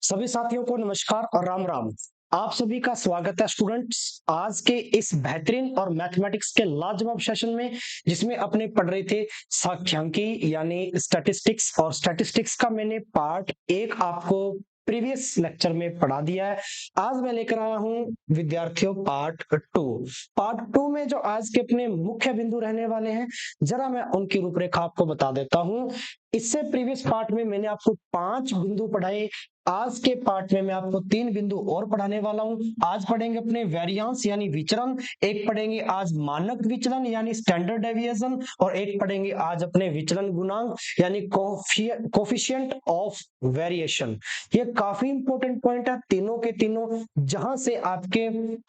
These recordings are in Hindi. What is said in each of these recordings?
सभी साथियों को नमस्कार और राम राम। आप सभी का स्वागत है स्टूडेंट्स आज के इस बेहतरीन और मैथमेटिक्स के लाजवाब सेशन में, जिसमें अपने पढ़ रहे थे सांख्यिकी यानी स्टैटिस्टिक्स। और स्टैटिस्टिक्स का मैंने पार्ट एक आपको प्रीवियस लेक्चर में पढ़ा दिया है। आज मैं लेकर आया हूं विद्यार्थियों पार्ट टू में जो आज के अपने मुख्य बिंदु रहने वाले हैं, जरा मैं उनकी रूपरेखा आपको बता देता हूं। इससे प्रीवियस पार्ट में मैंने आपको 5 बिंदु पढ़ाए। आज के पार्ट में मैं आपको 3 बिंदु और पढ़ाने वाला हूं। आज पढ़ेंगे अपने वेरिएंस यानी विचरण, एक पढ़ेंगे आज मानक विचलन यानी स्टैंडर्ड डेविएशन, और एक पढ़ेंगे आज अपने विचलन गुणांक यानी कोफिशिएंट ऑफ वेरिएशन। ये काफी इंपॉर्टेंट पॉइंट है तीनों के तीनों, जहां से आपके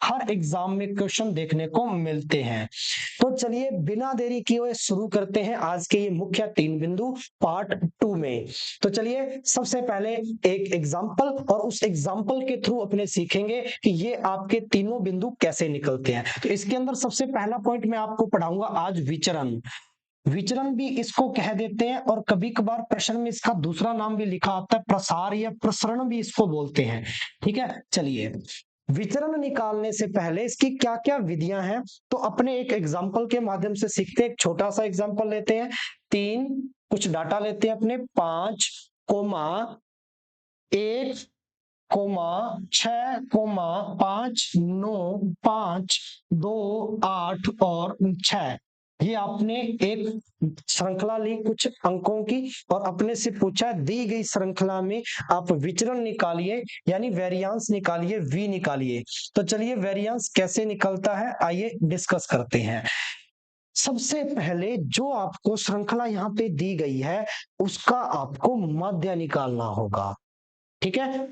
हर एग्जाम में क्वेश्चन देखने को मिलते हैं। तो चलिए बिना देरी किए शुरू करते हैं आज के ये मुख्य 3 बिंदु पार्ट 2 में। तो चलिए सबसे पहले एक एग्जाम्पल, और उस एग्जाम्पल के थ्रू अपने सीखेंगे कि ये आपके तीनों बिंदु कैसे निकलते हैं। तो इसके अंदर सबसे पहला पॉइंट मैं आपको पढ़ाऊंगा आज विचरण। विचरण भी इसको कह देते हैं, और कभी कभार प्रश्न में इसका दूसरा नाम भी लिखा आता है, प्रसार या प्रसरण भी इसको बोलते हैं। ठीक है, चलिए विचरण निकालने से पहले इसकी क्या क्या विधियां हैं, तो अपने एक एग्जाम्पल के माध्यम से सीखते हैं। एक छोटा सा एग्जाम्पल लेते हैं, 3 कुछ डाटा लेते हैं अपने 5,1,6,5,9,5,2,8 और 6। ये आपने एक श्रृंखला ली कुछ अंकों की, और अपने से पूछा दी गई श्रृंखला में आप विचरण निकालिए यानी वेरिएंस निकालिए, वी निकालिए। तो चलिए वेरिएंस कैसे निकलता है आइए डिस्कस करते हैं। सबसे पहले जो आपको श्रृंखला यहाँ पे दी गई है उसका आपको माध्य निकालना होगा। ठीक है,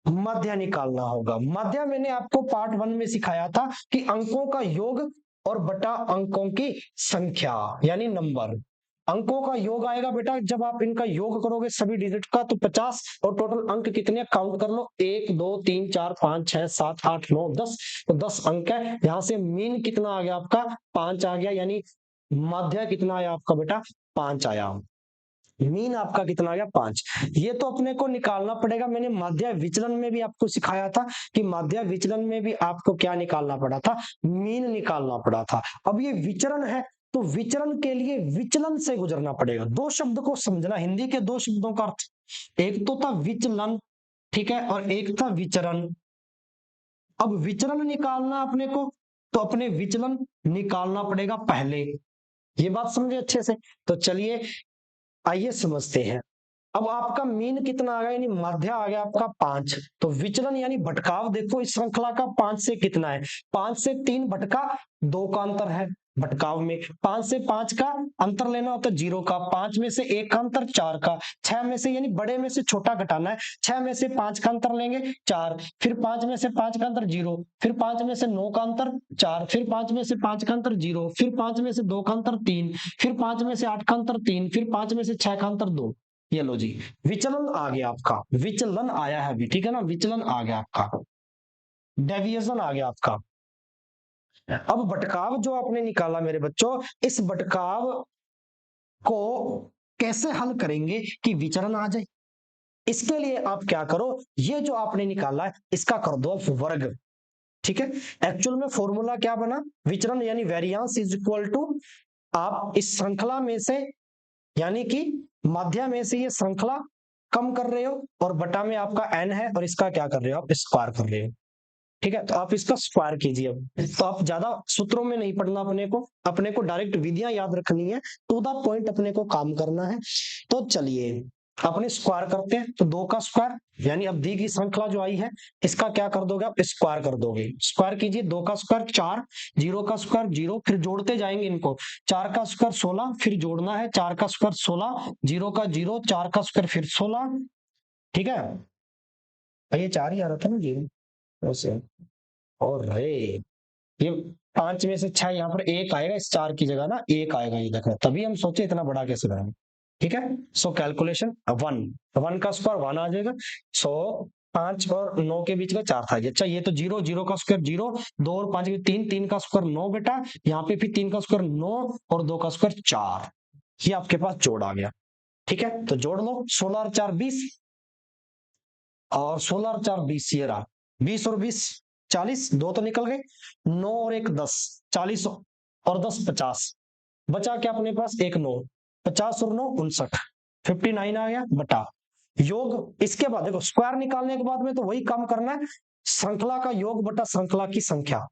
माध्य निकालना होगा। माध्य मैंने आपको पार्ट 1 में सिखाया था कि अंकों का योग और बटा अंकों की संख्या यानी नंबर। अंकों का योग आएगा बेटा, जब आप इनका योग करोगे सभी डिजिट का तो 50, और टोटल अंक कितने काउंट कर लो, 1 2 3 4 5 6 7 8 9 10। तो 10 अंक है। यहां से मीन कितना आ गया आपका, 5 आ गया, यानी माध्य कितना आया आपका बेटा, 5 आया। मीन आपका कितना आ गया, 5। ये तो अपने को निकालना पड़ेगा। मैंने माध्य विचलन में भी आपको सिखाया था कि माध्य विचलन में भी आपको क्या निकालना पड़ा था, मीन निकालना पड़ा था। अब ये विचरण है, तो विचरण के लिए विचलन से गुजरना पड़ेगा। दो शब्द को समझना, हिंदी के दो शब्दों का अर्थ, एक तो था विचलन, ठीक है, और एक था विचरण। अब विचरण निकालना अपने को, तो अपने विचलन निकालना पड़ेगा पहले। ये बात समझे अच्छे से। तो चलिए आइए समझते हैं। अब आपका मीन कितना आ गया, यानी माध्य आ गया आपका 5। तो विचलन यानी भटकाव देखो इस श्रृंखला का 5 से कितना है, 5 से 3 भटका, 2 का अंतर है भटकाव में। 5 से 5 का अंतर लेना होता है 0 का, 5 में से 1 का अंतर 4 का, 6 में से यानी बड़े में से छोटा घटाना है, 6 में से 5 का अंतर लेंगे 4, फिर 5 में से 5 का अंतर 0, फिर 5 में से 9 का अंतर 4, फिर 5 में से 5 का अंतर 0, फिर 5 में से 2 का अंतर 3, फिर 5 में से 8 का अंतर 3, फिर 5 में से 6 का अंतर 2। ये लो जी, विचलन आ गया आपका, विचलन आया है अभी, ठीक है ना, विचलन आ गया आपका, डेविएशन आ गया आपका। अब भटकाव जो आपने निकाला मेरे बच्चों, इस भटकाव को कैसे हल करेंगे कि विचरण आ जाए। इसके लिए आप क्या करो, ये जो आपने निकाला है इसका कर दो आप वर्ग। ठीक है, एक्चुअल में फॉर्मूला क्या बना, विचरण यानी वेरिएंस इज इक्वल टू, आप इस श्रृंखला में से यानी कि माध्य में से ये श्रृंखला कम कर रहे हो, और बटा में आपका n है, और इसका क्या कर रहे हो आप, स्क्वायर कर रहे हो। ठीक है, तो आप इसका स्क्वायर कीजिए। अब तो आप ज्यादा सूत्रों में नहीं पढ़ना, अपने को डायरेक्ट विधियां याद रखनी है, टू द पॉइंट अपने को काम करना है। तो चलिए अपने स्क्वायर करते हैं, तो 2 का स्क्वायर यानी अब दी की श्रृंखला जो आई है इसका क्या कर दोगे आप, स्क्वायर कर दोगे। स्क्वायर कीजिए, 2 का स्क्वायर 4, 0 का स्क्वायर 0, फिर जोड़ते जाएंगे इनको, 4 का स्क्वायर 16, फिर जोड़ना है 4 का स्क्वायर 16, 0 का 0, 4 का स्क्वायर फिर 16। ठीक है, ये 4 ही आ रहा था ना 0 वैसे, और रे ये 5 में से 6 यहाँ पर 1 आएगा, इस 4 की जगह ना 1 आएगा, ये देखो, तभी हम सोचे इतना बड़ा कैसे बनाएंगे। ठीक है, सो कैलकुलेशन 1 का स्क्वायर 1 आ जाएगा। सो 5 और 9 के बीच का 4 था। अच्छा ये तो 0, 0 का स्क्वायर 0, 2 और 5 के 3, 3 का स्क्वायर 9 बेटा, यहाँ पे फिर 3 का स्क्वायर 9 और 2 का स्क्वायर 4। ये आपके पास जोड़ आ गया। ठीक है, तो जोड़ लो, 16 और 4 20, और 16 और 4 20, ये रहा 20 और 20 40, दो तो निकल गए, 9 और 1 10, 40 और 10 50, बचा क्या अपने पास एक 9, 50 और 9 59, 59 आ गया बटा योग। इसके बाद देखो स्क्वायर निकालने के बाद में तो वही काम करना है, श्रृंखला का योग बटा श्रृंखला की संख्या।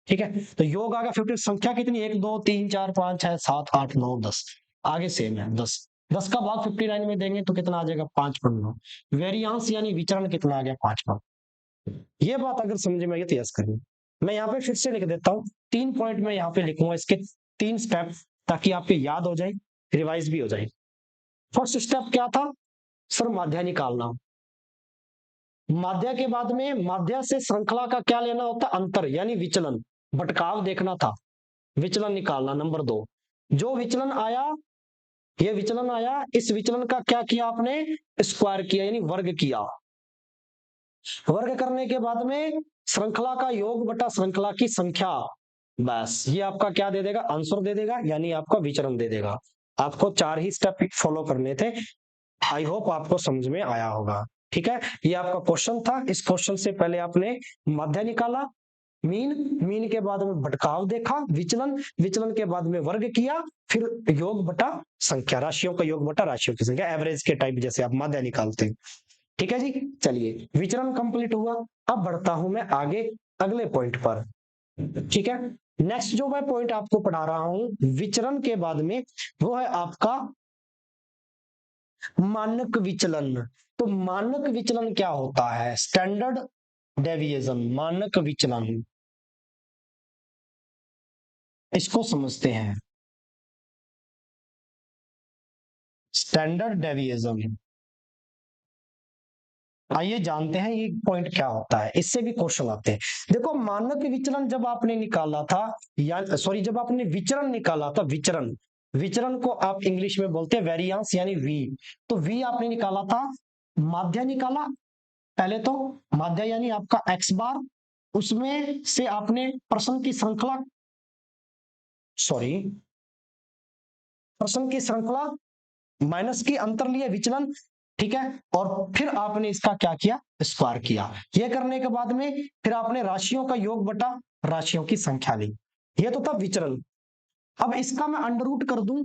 ठीक है, तो योग आ गया 50, संख्या कितनी 1 2 3 4 5 6 7 8 9 10, आगे सेम है 10, 10 का भाग 59 में देंगे तो कितना आ जाएगा 5/9, वेरियांस यानी विचरण कितना आ गया 5। ये बात अगर समझ में आई तो यस करिए। मैं यहाँ पे फिर से लिख देता हूँ, 3 पॉइंट में यहाँ पे लिखूंगा इसके 3 स्टेप, ताकि आपके याद हो जाए, रिवाइज भी हो जाए। फर्स्ट स्टेप क्या था सर, माध्य निकालना। माध्य के बाद में माध्य से श्रृंखला का क्या लेना होता है, अंतर यानी विचलन, भटकाव देखना था, विचलन निकालना। नंबर 2, जो विचलन आया, ये विचलन आया, इस विचलन का क्या किया आपने, स्क्वायर किया यानी वर्ग किया। वर्ग करने के बाद में श्रृंखला का योग बटा श्रृंखला की संख्या, बस ये आपका क्या दे देगा, आंसर दे देगा, यानी आपका विचरण दे देगा। आपको 4 ही स्टेप फॉलो करने थे। आई होप आपको समझ में आया होगा। ठीक है, ये आपका क्वेश्चन था। इस क्वेश्चन से पहले आपने माध्य निकाला, मीन, मीन के बाद में भटकाव देखा, विचलन, विचलन के बाद में वर्ग किया, फिर योग बटा संख्या, राशियों का योग बटा राशियों की संख्या, एवरेज के टाइप जैसे आप माध्य निकालते हैं। ठीक है जी, चलिए विचरण कंप्लीट हुआ। अब बढ़ता हूं मैं आगे अगले पॉइंट पर। ठीक है, नेक्स्ट जो मैं पॉइंट आपको पढ़ा रहा हूं विचरण के बाद में, वो है आपका मानक विचलन। तो मानक विचलन क्या होता है, स्टैंडर्ड डेविएशन, मानक विचलन, इसको समझते हैं। स्टैंडर्ड डेविएशन, आइए जानते हैं ये पॉइंट क्या होता है, इससे भी क्वेश्चन आते हैं। देखो मानक विचलन जब आपने निकाला था, या सॉरी जब आपने विचरण निकाला था, विचरण, विचरण को आप इंग्लिश में बोलते हैं वेरियांस यानी वी। तो वी आपने निकाला था, माध्य निकाला पहले तो, माध्य यानी आपका एक्स बार, उसमें से आपने प्रश्न की श्रृंखला, सॉरी प्रश्न की श्रृंखला माइनस की अंतर लिए विचलन। ठीक है, और फिर आपने इसका क्या किया, स्क्वायर किया। यह करने के बाद में फिर आपने राशियों का योग बटा राशियों की संख्या ली। यह तो था विचरण। अब इसका मैं अंडर रूट कर दूं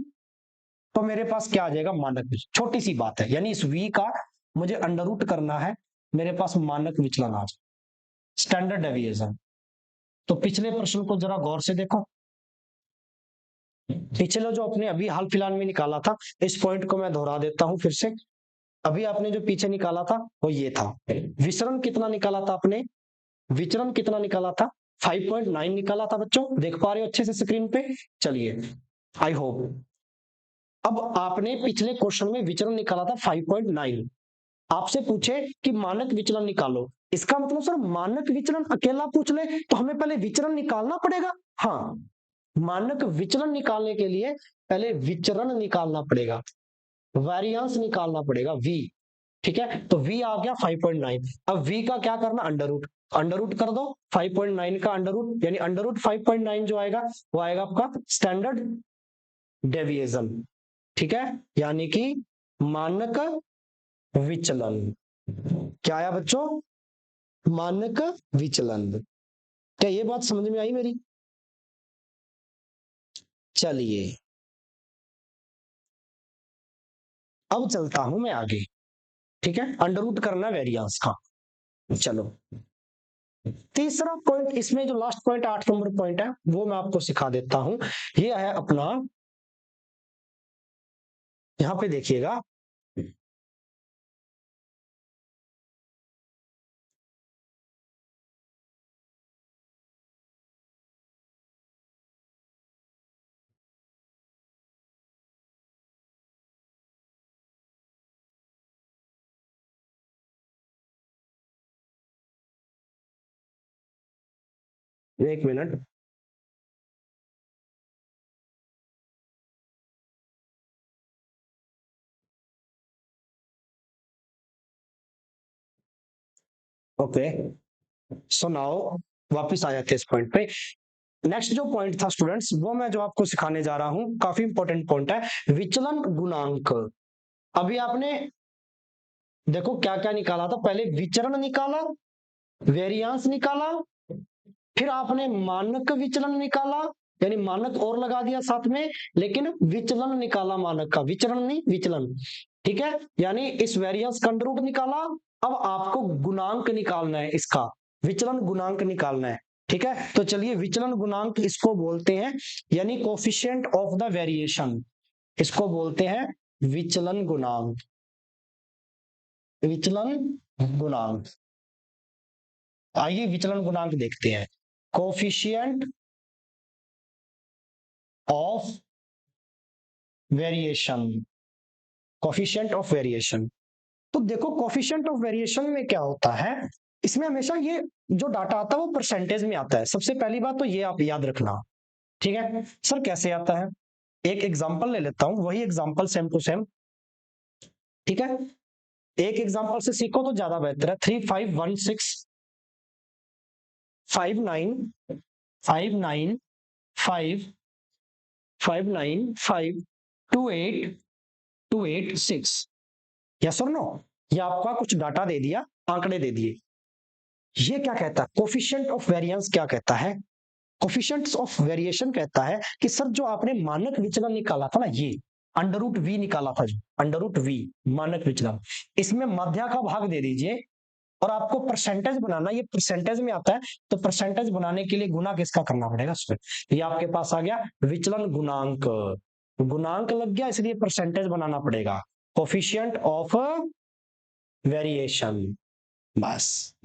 तो मेरे पास क्या आ जाएगा, मानक। छोटी सी बात है, यानी इस v का मुझे अंडर रूट करना है, मेरे पास मानक विचलन आ जाए, स्टैंडर्ड डेविएशन। तो पिछले प्रश्न को जरा गौर से देखो, पिछले जो अपने अभी हाल फिलहाल में निकाला था, इस पॉइंट को मैं दोहरा देता हूं फिर से। अभी आपने जो पीछे निकाला था वो ये था, विचरण कितना निकाला था आपने, विचरण कितना निकाला था, 5.9 निकाला था बच्चों, देख पा रहे हो अच्छे से स्क्रीन पे। चलिए, आई होप। अब आपने पिछले क्वेश्चन में विचरण निकाला था 5.9, आपसे पूछे कि मानक विचलन निकालो, इसका मतलब सर मानक विचलन अकेला पूछ ले तो हमें पहले विचरण निकालना पड़ेगा। हाँ, मानक विचलन निकालने के लिए पहले विचरण निकालना पड़ेगा, वेरिएंस निकालना पड़ेगा, वी। ठीक है, तो v आ गया 5.9। अब v का क्या करना, अंडर रूट, अंडर रूट कर दो 5.9 का अंडर रूट, यानी अंडर रूट 5.9 जो आएगा वो आएगा आपका स्टैंडर्ड डेविएशन। ठीक है, यानी कि मानक विचलन। क्या आया बच्चों, मानक विचलन। क्या ये बात समझ में आई मेरी? चलिए अब चलता हूं मैं आगे। ठीक है, अंडर रूट करना वेरिएंस का। चलो तीसरा पॉइंट, इसमें जो लास्ट पॉइंट 8 नंबर पॉइंट है वो मैं आपको सिखा देता हूं। ये है अपना, यहां पे देखिएगा, एक मिनट। ओके, सो नाउ वापस आ जाते हैं इस पॉइंट पे। नेक्स्ट जो पॉइंट था स्टूडेंट्स, वो मैं जो आपको सिखाने जा रहा हूं, काफी इंपॉर्टेंट पॉइंट है, विचलन गुणांक। अभी आपने देखो क्या क्या निकाला था, पहले विचरण निकाला, वेरियांस निकाला, फिर आपने मानक विचलन निकाला, यानी मानक और लगा दिया साथ में, लेकिन विचलन निकाला मानक का, विचरण नहीं विचलन। ठीक है, यानी इस वेरिएंस का अंडर रूट निकाला। अब आपको गुणांक निकालना है इसका, विचलन गुणांक निकालना है। ठीक है, तो चलिए विचलन गुणांक इसको बोलते हैं, यानी कोफिशिएंट ऑफ द वेरिएशन, इसको बोलते हैं विचलन गुणांक, विचलन गुणांक। आइए विचलन गुणांक देखते हैं, coefficient of variation, coefficient of variation. तो देखो कोफिशिएंट ऑफ वेरिएशन में क्या होता है, इसमें हमेशा ये जो डाटा आता है वो परसेंटेज में आता है। सबसे पहली बात तो ये आप याद रखना। ठीक है सर, कैसे आता है, एक एग्जांपल ले लेता हूं, वही एग्जांपल सेम टू सेम। ठीक है, एक एग्जांपल से सीखो तो ज्यादा बेहतर है। 351659582826, यस और नो, ये आपका कुछ डाटा दे दिया, आंकड़े दे दिए। ये क्या कहता है, कोफिशिएंट ऑफ वेरिएंस क्या कहता है, कोफिशिएंट्स ऑफ वेरिएशन कहता है कि सर जो आपने मानक विचलन निकाला था ना, ये अंडर रूट वी निकाला था, जो अंडर रूट वी मानक विचलन, इसमें मध्य का भाग दे दीजिए, और आपको परसेंटेज बनाना, ये परसेंटेज में आता है, तो परसेंटेज बनाने के लिए गुना किसका करना पड़ेगा उसमें, ये आपके पास आ गया विचलन गुणांक, गुणांक लग गया, इसलिए परसेंटेज बनाना पड़ेगा, कोफिशिएंट ऑफ वेरिएशन। बस,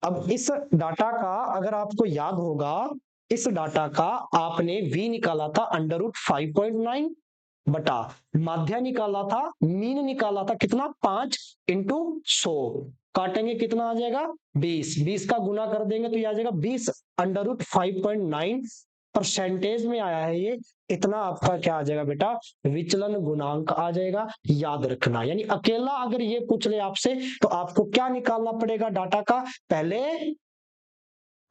अब इस डाटा का अगर आपको याद होगा, इस डाटा का आपने v निकाला था अंडर रूट 5.9 बटा माध्य निकाला था, मीन निकाला था कितना 5 इंटू 100, काटेंगे कितना आ जाएगा 20, 20 का गुना कर देंगे तो ये आ जाएगा 20 अंडर रूट 5.9, परसेंटेज में आया है ये, इतना आपका क्या आ जाएगा बेटा, विचलन गुणांक आ जाएगा, याद रखना। यानी अकेला अगर ये पूछ ले आपसे तो आपको क्या निकालना पड़ेगा डाटा का, पहले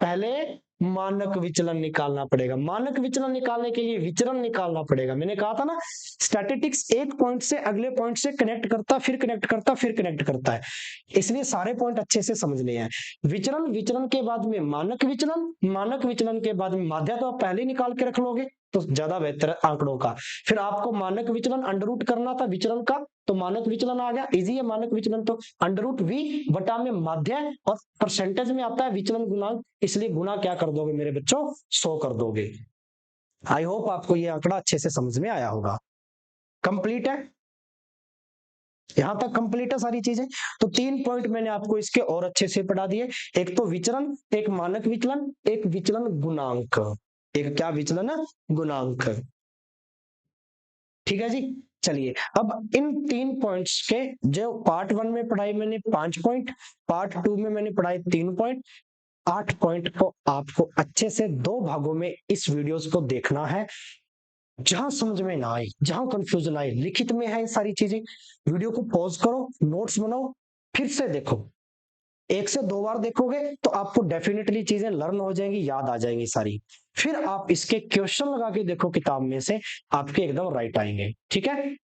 पहले मानक विचलन निकालना पड़ेगा, मानक विचलन निकालने के लिए विचरण निकालना पड़ेगा। मैंने कहा था ना, स्टैटिस्टिक्स एक पॉइंट से अगले पॉइंट से कनेक्ट करता, फिर कनेक्ट करता, फिर कनेक्ट करता है, इसलिए सारे पॉइंट अच्छे से समझने हैं। विचरण, विचरण के बाद में मानक विचलन, मानक विचलन के बाद में माध्य तो आप पहले निकाल के रख लोगे तो ज्यादा बेहतर है आंकड़ों का। फिर आपको मानक विचलन अंडर रूट करना था विचलन का, तो मानक विचलन आ गया, इजी है मानक विचलन, तो अंडर रूट वी बटा में माध्य, और परसेंटेज में आता है विचलन गुणांक, इसलिए गुना क्या कर दोगे मेरे बच्चों, 100 कर दोगे। आई होप आपको ये आंकड़ा अच्छे से समझ में आया होगा। कंप्लीट है, यहां तक कंप्लीट है सारी चीजें। तो 3 पॉइंट मैंने आपको इसके और अच्छे से पढ़ा दिए, एक तो विचलन, एक मानक विचलन, एक विचलन गुणांक, एक क्या विचलन है, गुणांक। ठीक है जी, चलिए अब इन 3 पॉइंट्स के जो पार्ट 1 में पढ़ाई मैंने 5 पॉइंट, पार्ट 2 में मैंने पढ़ाई 3 पॉइंट, 8 पॉइंट को आपको अच्छे से 2 भागों में इस वीडियोस को देखना है। जहां समझ में ना आए, जहां कंफ्यूजन आए, लिखित में है ये सारी चीजें, वीडियो को पॉज करो, नोट्स बनाओ, फिर से देखो, 1 से 2 बार देखोगे तो आपको डेफिनेटली चीजें लर्न हो जाएंगी, याद आ जाएंगी सारी, फिर आप इसके क्वेश्चन लगा के देखो किताब में से, आपके एकदम राइट आएंगे। ठीक है,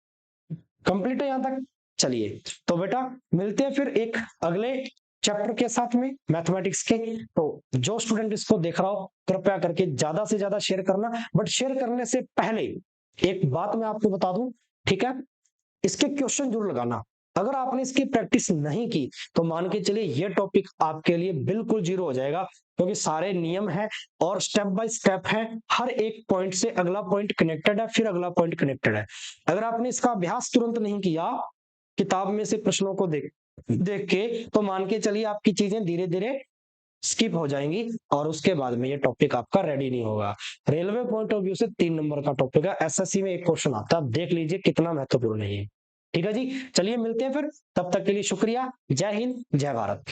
कंप्लीट है यहां तक। चलिए तो बेटा मिलते हैं फिर एक अगले चैप्टर के साथ में मैथमेटिक्स के। तो जो स्टूडेंट इसको देख रहा हो कृपया करके ज्यादा से ज्यादा शेयर करना, बट शेयर करने से पहले एक बात मैं आपको बता दूं, ठीक है, इसके क्वेश्चन जरूर लगाना। अगर आपने इसकी प्रैक्टिस नहीं की तो मान के चलिए ये टॉपिक आपके लिए बिल्कुल जीरो हो जाएगा, क्योंकि सारे नियम है और स्टेप बाय स्टेप है, हर एक पॉइंट से अगला पॉइंट कनेक्टेड है, फिर अगला पॉइंट कनेक्टेड है। अगर आपने इसका अभ्यास तुरंत नहीं किया किताब में से प्रश्नों को देख देख के, तो मान के चलिए आपकी चीजें धीरे धीरे स्किप हो जाएंगी और उसके बाद में ये टॉपिक आपका रेडी नहीं होगा। रेलवे पॉइंट ऑफ व्यू से 3 नंबर का टॉपिक है, एसएससी में एक क्वेश्चन आता है, देख लीजिए कितना महत्वपूर्ण है ये। ठीक है जी, चलिए मिलते हैं फिर, तब तक के लिए शुक्रिया, जय हिंद जय भारत।